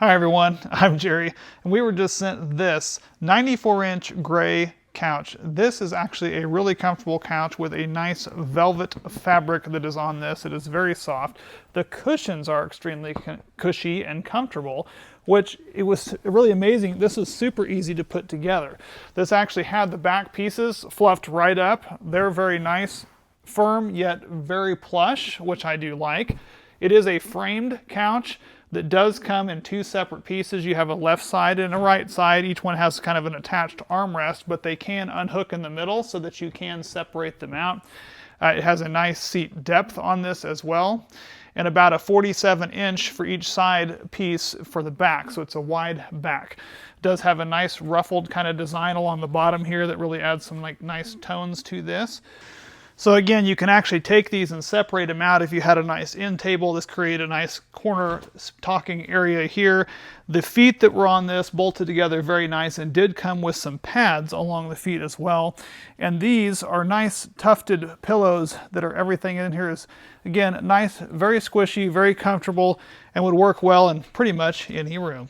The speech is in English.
Hi everyone, I'm Jerry, and we were just sent this 94-inch gray couch. This is actually a really comfortable couch with a nice velvet fabric that is on this. It is very soft. The cushions are extremely cushy and comfortable, which it was really amazing. This is super easy to put together. This actually had the back pieces fluffed right up. They're very nice, firm, yet very plush, which I do like. It is a framed couch that does come in two separate pieces. You have a left side and a right side. Each one has kind of an attached armrest, but they can unhook in the middle so that you can separate them out. It has a nice seat depth on this as well, and about a 47-inch for each side piece for the back, so it's a wide back. It does have a nice ruffled kind of design along the bottom here that really adds some nice tones to this. So again, you can actually take these and separate them out. If you had a nice end table, this created a nice corner talking area here. The feet that were on this bolted together very nice and did come with some pads along the feet as well. And these are nice tufted pillows that are everything in here is, again, nice, very squishy, very comfortable, and would work well in pretty much any room.